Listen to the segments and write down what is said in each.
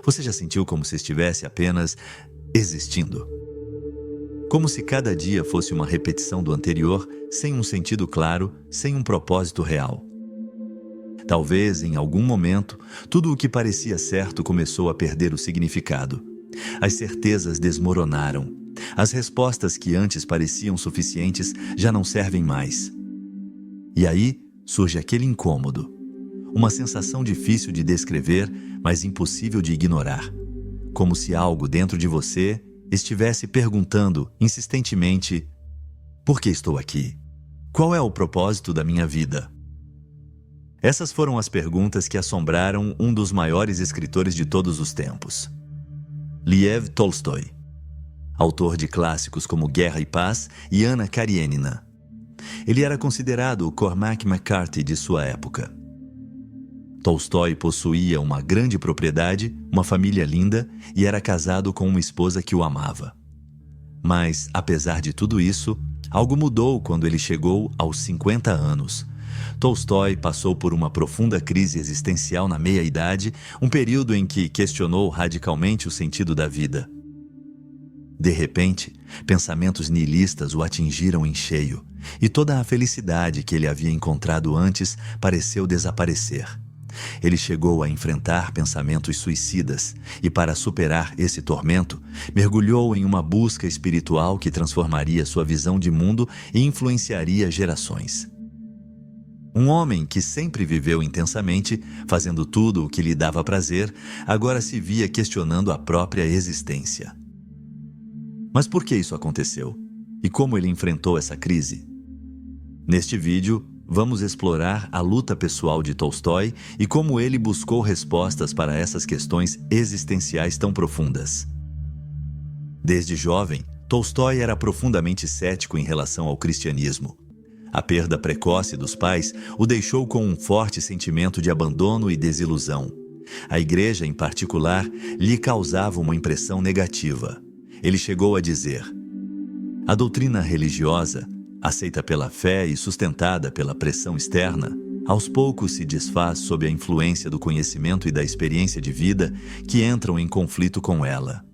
Você já sentiu como se estivesse apenas existindo? Como se cada dia fosse uma repetição do anterior, sem um sentido claro, sem um propósito real. Talvez, em algum momento, tudo o que parecia certo começou a perder o significado. As certezas desmoronaram. As respostas que antes pareciam suficientes já não servem mais. E aí surge aquele incômodo. Uma sensação difícil de descrever, mas impossível de ignorar. Como se algo dentro de você estivesse perguntando insistentemente: por que estou aqui? Qual é o propósito da minha vida? Essas foram as perguntas que assombraram um dos maiores escritores de todos os tempos. Lev Tolstói, autor de clássicos como Guerra e Paz e Ana Karenina. Ele era considerado o Cormac McCarthy de sua época. Tolstói possuía uma grande propriedade, uma família linda e era casado com uma esposa que o amava. Mas, apesar de tudo isso, algo mudou quando ele chegou aos 50 anos. Tolstói passou por uma profunda crise existencial na meia-idade, um período em que questionou radicalmente o sentido da vida. De repente, pensamentos nihilistas o atingiram em cheio, e toda a felicidade que ele havia encontrado antes pareceu desaparecer. Ele chegou a enfrentar pensamentos suicidas e, para superar esse tormento, mergulhou em uma busca espiritual que transformaria sua visão de mundo e influenciaria gerações. Um homem que sempre viveu intensamente, fazendo tudo o que lhe dava prazer, agora se via questionando a própria existência. Mas por que isso aconteceu? E como ele enfrentou essa crise? Neste vídeo, vamos explorar a luta pessoal de Tolstói e como ele buscou respostas para essas questões existenciais tão profundas. Desde jovem, Tolstói era profundamente cético em relação ao cristianismo. A perda precoce dos pais o deixou com um forte sentimento de abandono e desilusão. A igreja, em particular, lhe causava uma impressão negativa. Ele chegou a dizer: a doutrina religiosa, aceita pela fé e sustentada pela pressão externa, aos poucos se desfaz sob a influência do conhecimento e da experiência de vida que entram em conflito com ela.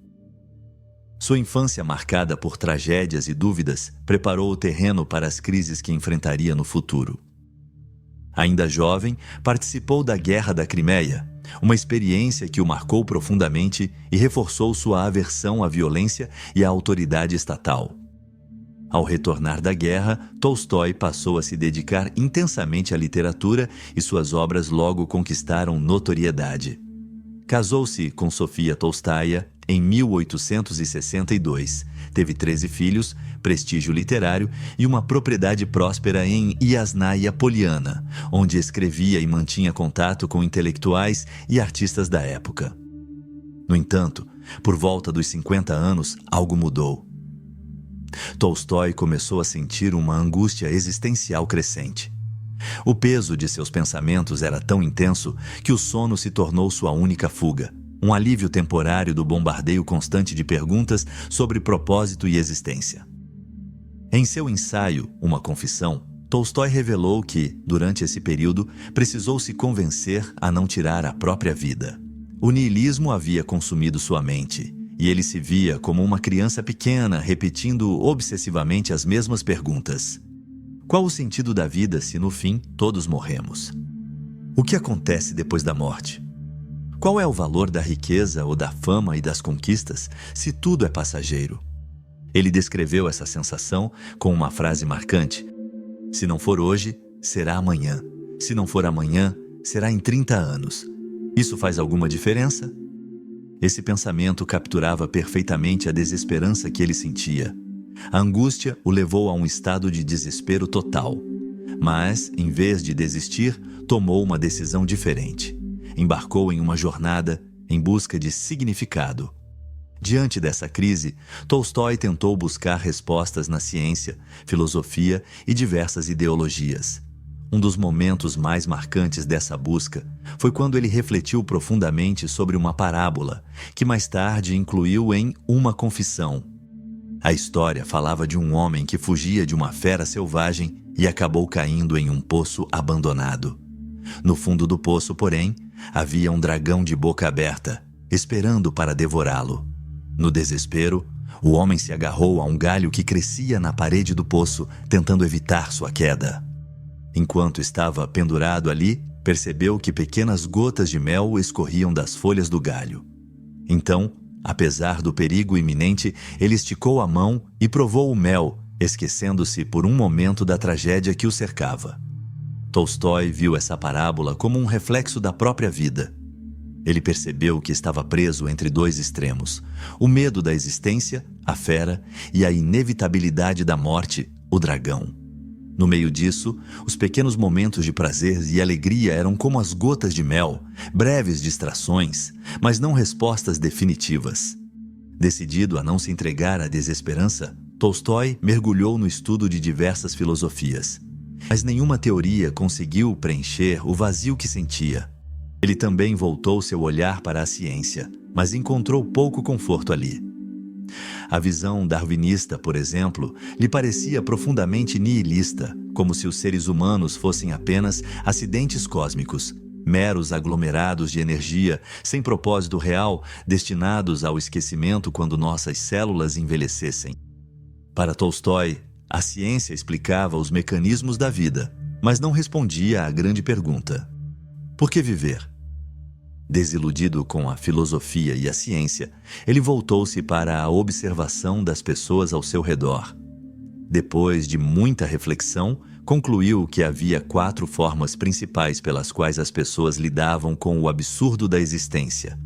Sua infância marcada por tragédias e dúvidas preparou o terreno para as crises que enfrentaria no futuro. Ainda jovem, participou da Guerra da Crimeia, uma experiência que o marcou profundamente e reforçou sua aversão à violência e à autoridade estatal. Ao retornar da guerra, Tolstói passou a se dedicar intensamente à literatura e suas obras logo conquistaram notoriedade. Casou-se com Sofia Tolstaia em 1862. Teve 13 filhos, prestígio literário e uma propriedade próspera em Yasnaya Poliana, onde escrevia e mantinha contato com intelectuais e artistas da época. No entanto, por volta dos 50 anos, algo mudou. Tolstói começou a sentir uma angústia existencial crescente. O peso de seus pensamentos era tão intenso que o sono se tornou sua única fuga, um alívio temporário do bombardeio constante de perguntas sobre propósito e existência. Em seu ensaio, Uma Confissão, Tolstói revelou que, durante esse período, precisou se convencer a não tirar a própria vida. O niilismo havia consumido sua mente, e ele se via como uma criança pequena repetindo obsessivamente as mesmas perguntas. Qual o sentido da vida se, no fim, todos morremos? O que acontece depois da morte? Qual é o valor da riqueza ou da fama e das conquistas se tudo é passageiro? Ele descreveu essa sensação com uma frase marcante: se não for hoje, será amanhã. Se não for amanhã, será em 30 anos. Isso faz alguma diferença? Esse pensamento capturava perfeitamente a desesperança que ele sentia. A angústia o levou a um estado de desespero total. Mas, em vez de desistir, tomou uma decisão diferente. Embarcou em uma jornada em busca de significado. Diante dessa crise, Tolstói tentou buscar respostas na ciência, filosofia e diversas ideologias. Um dos momentos mais marcantes dessa busca foi quando ele refletiu profundamente sobre uma parábola, que mais tarde incluiu em Uma Confissão. A história falava de um homem que fugia de uma fera selvagem e acabou caindo em um poço abandonado. No fundo do poço, porém, havia um dragão de boca aberta, esperando para devorá-lo. No desespero, o homem se agarrou a um galho que crescia na parede do poço, tentando evitar sua queda. Enquanto estava pendurado ali, percebeu que pequenas gotas de mel escorriam das folhas do galho. Então, apesar do perigo iminente, ele esticou a mão e provou o mel, esquecendo-se por um momento da tragédia que o cercava. Tolstói viu essa parábola como um reflexo da própria vida. Ele percebeu que estava preso entre dois extremos: o medo da existência, a fera, e a inevitabilidade da morte, o dragão. No meio disso, os pequenos momentos de prazer e alegria eram como as gotas de mel, breves distrações, mas não respostas definitivas. Decidido a não se entregar à desesperança, Tolstói mergulhou no estudo de diversas filosofias. Mas nenhuma teoria conseguiu preencher o vazio que sentia. Ele também voltou seu olhar para a ciência, mas encontrou pouco conforto ali. A visão darwinista, por exemplo, lhe parecia profundamente nihilista, como se os seres humanos fossem apenas acidentes cósmicos, meros aglomerados de energia, sem propósito real, destinados ao esquecimento quando nossas células envelhecessem. Para Tolstói, a ciência explicava os mecanismos da vida, mas não respondia à grande pergunta: por que viver? Desiludido com a filosofia e a ciência, ele voltou-se para a observação das pessoas ao seu redor. Depois de muita reflexão, concluiu que havia 4 formas principais pelas quais as pessoas lidavam com o absurdo da existência.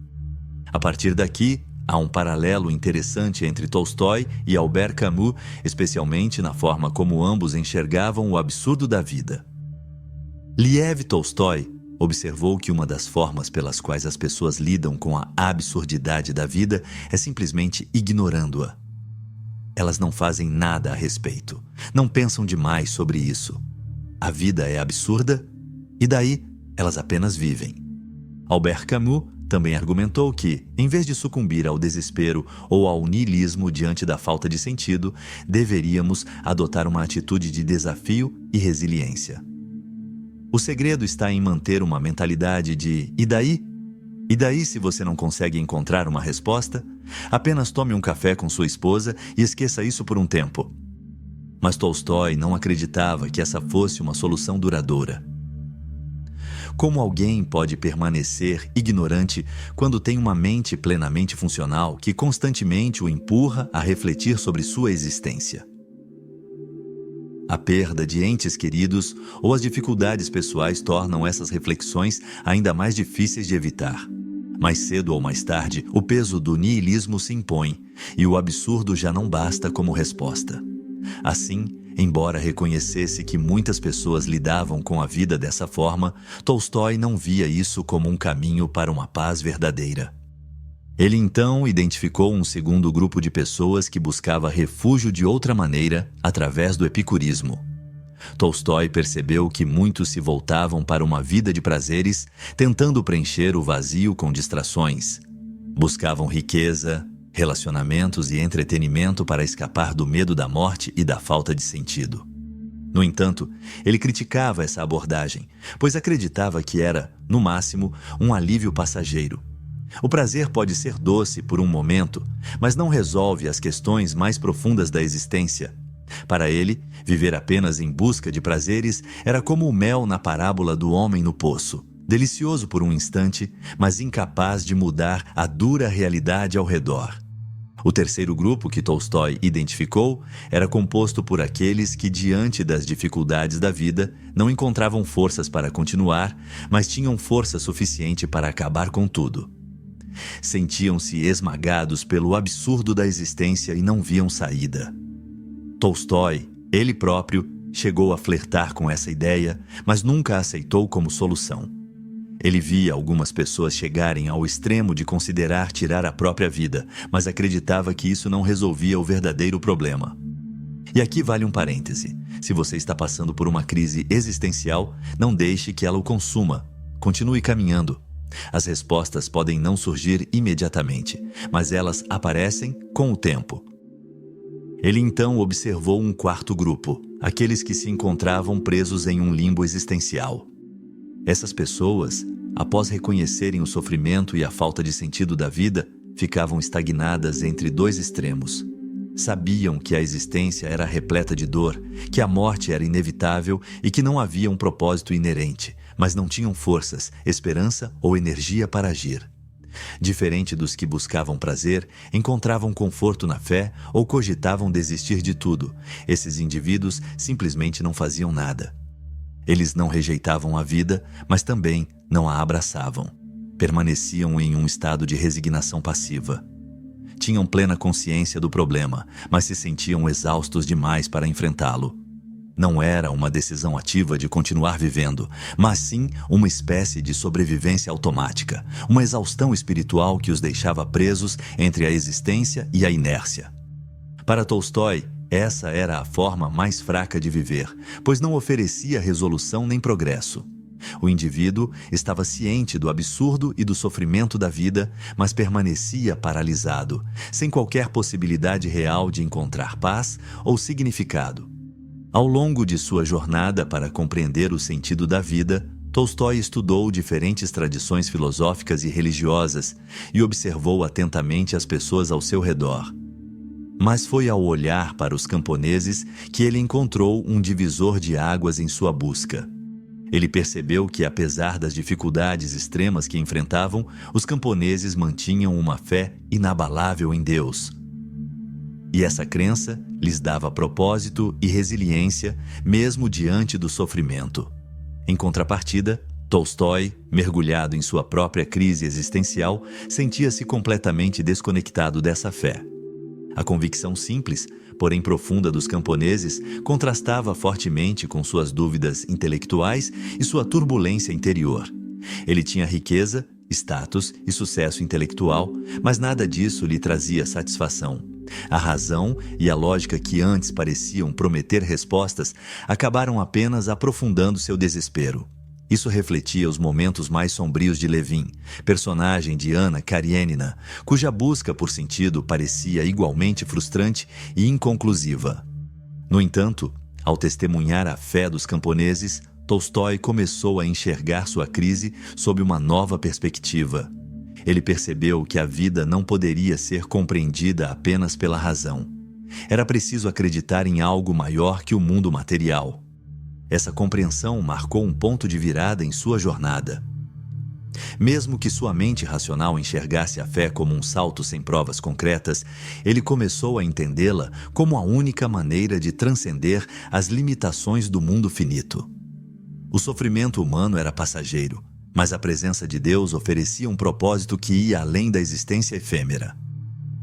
A partir daqui, há um paralelo interessante entre Tolstói e Albert Camus, especialmente na forma como ambos enxergavam o absurdo da vida. Liev Tolstói observou que uma das formas pelas quais as pessoas lidam com a absurdidade da vida é simplesmente ignorando-a. Elas não fazem nada a respeito, não pensam demais sobre isso. A vida é absurda e daí elas apenas vivem. Albert Camus também argumentou que, em vez de sucumbir ao desespero ou ao niilismo diante da falta de sentido, deveríamos adotar uma atitude de desafio e resiliência. O segredo está em manter uma mentalidade de "e daí?" E daí, se você não consegue encontrar uma resposta, apenas tome um café com sua esposa e esqueça isso por um tempo. Mas Tolstói não acreditava que essa fosse uma solução duradoura. Como alguém pode permanecer ignorante quando tem uma mente plenamente funcional que constantemente o empurra a refletir sobre sua existência? A perda de entes queridos ou as dificuldades pessoais tornam essas reflexões ainda mais difíceis de evitar. Mais cedo ou mais tarde, o peso do niilismo se impõe e o absurdo já não basta como resposta. Assim, embora reconhecesse que muitas pessoas lidavam com a vida dessa forma, Tolstói não via isso como um caminho para uma paz verdadeira. Ele então identificou um segundo grupo de pessoas que buscava refúgio de outra maneira, através do epicurismo. Tolstói percebeu que muitos se voltavam para uma vida de prazeres, tentando preencher o vazio com distrações. Buscavam riqueza, relacionamentos e entretenimento para escapar do medo da morte e da falta de sentido. No entanto, ele criticava essa abordagem, pois acreditava que era, no máximo, um alívio passageiro. O prazer pode ser doce por um momento, mas não resolve as questões mais profundas da existência. Para ele, viver apenas em busca de prazeres era como o mel na parábola do homem no poço, delicioso por um instante, mas incapaz de mudar a dura realidade ao redor. O terceiro grupo que Tolstói identificou era composto por aqueles que, diante das dificuldades da vida, não encontravam forças para continuar, mas tinham força suficiente para acabar com tudo. Sentiam-se esmagados pelo absurdo da existência e não viam saída. Tolstói, ele próprio, chegou a flertar com essa ideia, mas nunca a aceitou como solução. Ele via algumas pessoas chegarem ao extremo de considerar tirar a própria vida, mas acreditava que isso não resolvia o verdadeiro problema. E aqui vale um parêntese. Se você está passando por uma crise existencial, não deixe que ela o consuma. Continue caminhando. As respostas podem não surgir imediatamente, mas elas aparecem com o tempo. Ele então observou um quarto grupo, aqueles que se encontravam presos em um limbo existencial. Essas pessoas, após reconhecerem o sofrimento e a falta de sentido da vida, ficavam estagnadas entre dois extremos. Sabiam que a existência era repleta de dor, que a morte era inevitável e que não havia um propósito inerente, mas não tinham forças, esperança ou energia para agir. Diferente dos que buscavam prazer, encontravam conforto na fé ou cogitavam desistir de tudo, esses indivíduos simplesmente não faziam nada. Eles não rejeitavam a vida, mas também não a abraçavam. Permaneciam em um estado de resignação passiva. Tinham plena consciência do problema, mas se sentiam exaustos demais para enfrentá-lo. Não era uma decisão ativa de continuar vivendo, mas sim uma espécie de sobrevivência automática, uma exaustão espiritual que os deixava presos entre a existência e a inércia. Para Tolstói, essa era a forma mais fraca de viver, pois não oferecia resolução nem progresso. O indivíduo estava ciente do absurdo e do sofrimento da vida, mas permanecia paralisado, sem qualquer possibilidade real de encontrar paz ou significado. Ao longo de sua jornada para compreender o sentido da vida, Tolstói estudou diferentes tradições filosóficas e religiosas e observou atentamente as pessoas ao seu redor. Mas foi ao olhar para os camponeses que ele encontrou um divisor de águas em sua busca. Ele percebeu que, apesar das dificuldades extremas que enfrentavam, os camponeses mantinham uma fé inabalável em Deus. E essa crença lhes dava propósito e resiliência, mesmo diante do sofrimento. Em contrapartida, Tolstói, mergulhado em sua própria crise existencial, sentia-se completamente desconectado dessa fé. A convicção simples, porém profunda dos camponeses, contrastava fortemente com suas dúvidas intelectuais e sua turbulência interior. Ele tinha riqueza, status e sucesso intelectual, mas nada disso lhe trazia satisfação. A razão e a lógica que antes pareciam prometer respostas acabaram apenas aprofundando seu desespero. Isso refletia os momentos mais sombrios de Levin, personagem de Anna Karenina, cuja busca por sentido parecia igualmente frustrante e inconclusiva. No entanto, ao testemunhar a fé dos camponeses, Tolstói começou a enxergar sua crise sob uma nova perspectiva. Ele percebeu que a vida não poderia ser compreendida apenas pela razão. Era preciso acreditar em algo maior que o mundo material. Essa compreensão marcou um ponto de virada em sua jornada. Mesmo que sua mente racional enxergasse a fé como um salto sem provas concretas, ele começou a entendê-la como a única maneira de transcender as limitações do mundo finito. O sofrimento humano era passageiro, mas a presença de Deus oferecia um propósito que ia além da existência efêmera.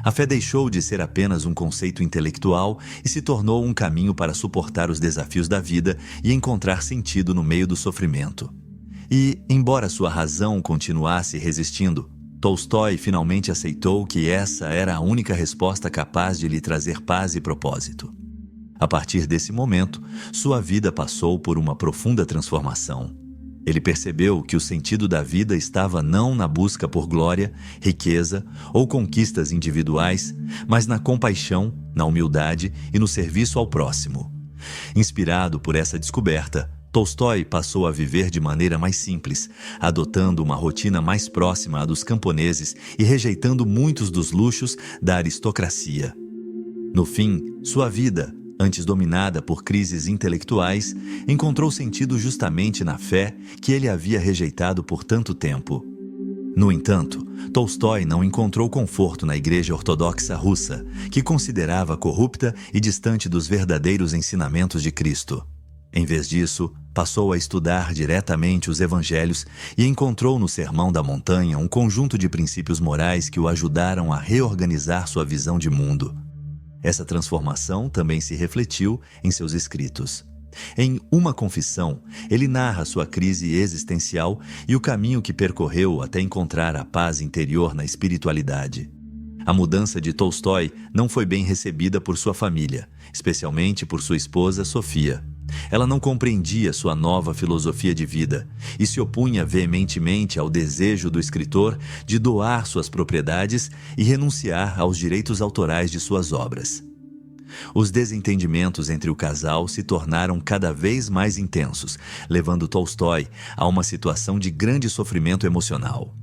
A fé deixou de ser apenas um conceito intelectual e se tornou um caminho para suportar os desafios da vida e encontrar sentido no meio do sofrimento. E, embora sua razão continuasse resistindo, Tolstói finalmente aceitou que essa era a única resposta capaz de lhe trazer paz e propósito. A partir desse momento, sua vida passou por uma profunda transformação. Ele percebeu que o sentido da vida estava não na busca por glória, riqueza ou conquistas individuais, mas na compaixão, na humildade e no serviço ao próximo. Inspirado por essa descoberta, Tolstói passou a viver de maneira mais simples, adotando uma rotina mais próxima à dos camponeses e rejeitando muitos dos luxos da aristocracia. No fim, sua vida, antes dominada por crises intelectuais, encontrou sentido justamente na fé que ele havia rejeitado por tanto tempo. No entanto, Tolstói não encontrou conforto na Igreja Ortodoxa Russa, que considerava corrupta e distante dos verdadeiros ensinamentos de Cristo. Em vez disso, passou a estudar diretamente os evangelhos e encontrou no Sermão da Montanha um conjunto de princípios morais que o ajudaram a reorganizar sua visão de mundo. Essa transformação também se refletiu em seus escritos. Em Uma Confissão, ele narra sua crise existencial e o caminho que percorreu até encontrar a paz interior na espiritualidade. A mudança de Tolstói não foi bem recebida por sua família, especialmente por sua esposa Sofia. Ela não compreendia sua nova filosofia de vida e se opunha veementemente ao desejo do escritor de doar suas propriedades e renunciar aos direitos autorais de suas obras. Os desentendimentos entre o casal se tornaram cada vez mais intensos, levando Tolstói a uma situação de grande sofrimento emocional.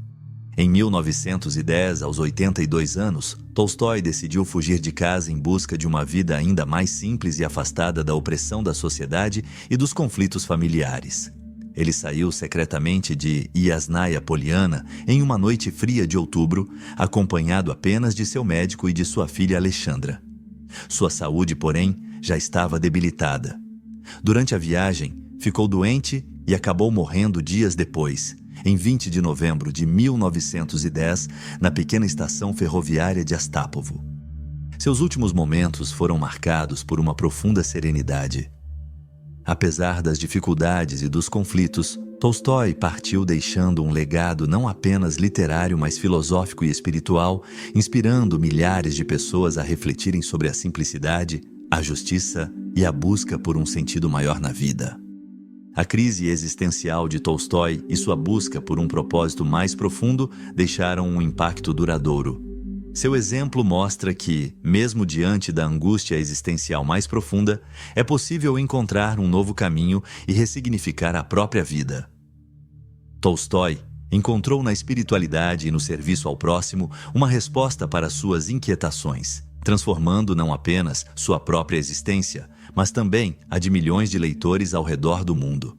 Em 1910, aos 82 anos, Tolstói decidiu fugir de casa em busca de uma vida ainda mais simples e afastada da opressão da sociedade e dos conflitos familiares. Ele saiu secretamente de Yasnaya Poliana em uma noite fria de outubro, acompanhado apenas de seu médico e de sua filha Alexandra. Sua saúde, porém, já estava debilitada. Durante a viagem, ficou doente e acabou morrendo dias depois, em 20 de novembro de 1910, na pequena estação ferroviária de Astapovo. Seus últimos momentos foram marcados por uma profunda serenidade. Apesar das dificuldades e dos conflitos, Tolstói partiu deixando um legado não apenas literário, mas filosófico e espiritual, inspirando milhares de pessoas a refletirem sobre a simplicidade, a justiça e a busca por um sentido maior na vida. A crise existencial de Tolstói e sua busca por um propósito mais profundo deixaram um impacto duradouro. Seu exemplo mostra que, mesmo diante da angústia existencial mais profunda, é possível encontrar um novo caminho e ressignificar a própria vida. Tolstói encontrou na espiritualidade e no serviço ao próximo uma resposta para suas inquietações, transformando não apenas sua própria existência, mas também a de milhões de leitores ao redor do mundo.